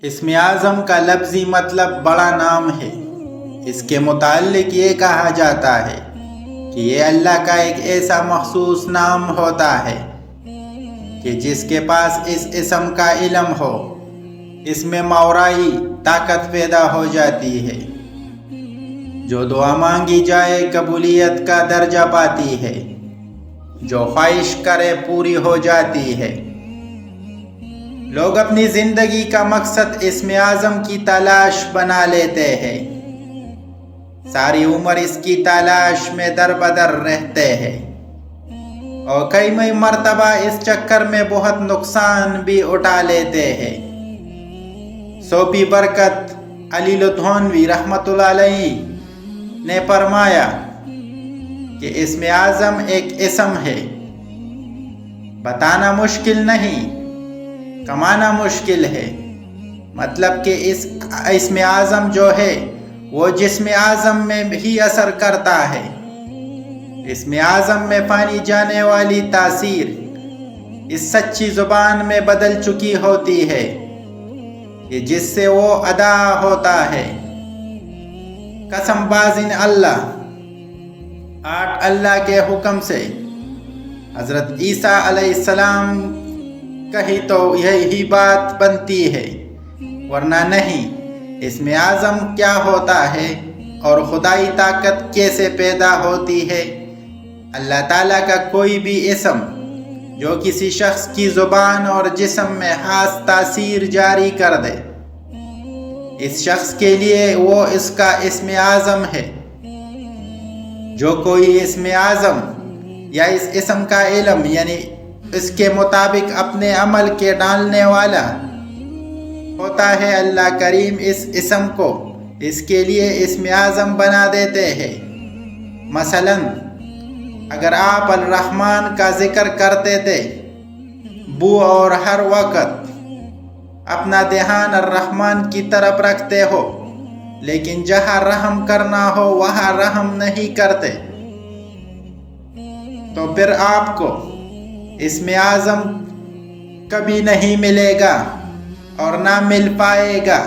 اسم اعظم کا لفظی مطلب بڑا نام ہے۔ اس کے متعلق یہ کہا جاتا ہے کہ یہ اللہ کا ایک ایسا مخصوص نام ہوتا ہے کہ جس کے پاس اس اسم کا علم ہو اس میں ماورائی طاقت پیدا ہو جاتی ہے، جو دعا مانگی جائے قبولیت کا درجہ پاتی ہے، جو خواہش کرے پوری ہو جاتی ہے۔ لوگ اپنی زندگی کا مقصد اسم اعظم کی تلاش بنا لیتے ہیں، ساری عمر اس کی تلاش میں در بدر رہتے ہیں اور کئی مرتبہ اس چکر میں بہت نقصان بھی اٹھا لیتے ہیں۔ صوفی برکت علی لدھیانوی رحمۃ اللہ علیہ نے فرمایا کہ اسم اعظم ایک اسم ہے، بتانا مشکل نہیں، کمانا مشکل ہے۔ مطلب کہ اس اسم اعظم جو ہے وہ جسم اعظم میں بھی اثر کرتا ہے۔ اسم اعظم میں پانی جانے والی تاثیر اس سچی زبان میں بدل چکی ہوتی ہے کہ جس سے وہ ادا ہوتا ہے۔ قسم بازن اللہ، آٹھ اللہ کے حکم سے حضرت عیسیٰ علیہ السلام کہی تو یہی بات بنتی ہے، ورنہ نہیں۔ اسم اعظم کیا ہوتا ہے اور خدائی طاقت کیسے پیدا ہوتی ہے؟ اللہ تعالیٰ کا کوئی بھی اسم جو کسی شخص کی زبان اور جسم میں خاص تاثیر جاری کر دے، اس شخص کے لیے وہ اس کا اسم اعظم ہے۔ جو کوئی اسم اعظم یا اس اسم کا علم یعنی اس کے مطابق اپنے عمل کے ڈالنے والا ہوتا ہے، اللہ کریم اس اسم کو اس کے لیے اسم اعظم بنا دیتے ہیں۔ مثلا اگر آپ الرحمن کا ذکر کرتے تھے بو اور ہر وقت اپنا دھیان الرحمن کی طرف رکھتے ہو، لیکن جہاں رحم کرنا ہو وہاں رحم نہیں کرتے، تو پھر آپ کو اسم اعظم کبھی نہیں ملے گا اور نہ مل پائے گا۔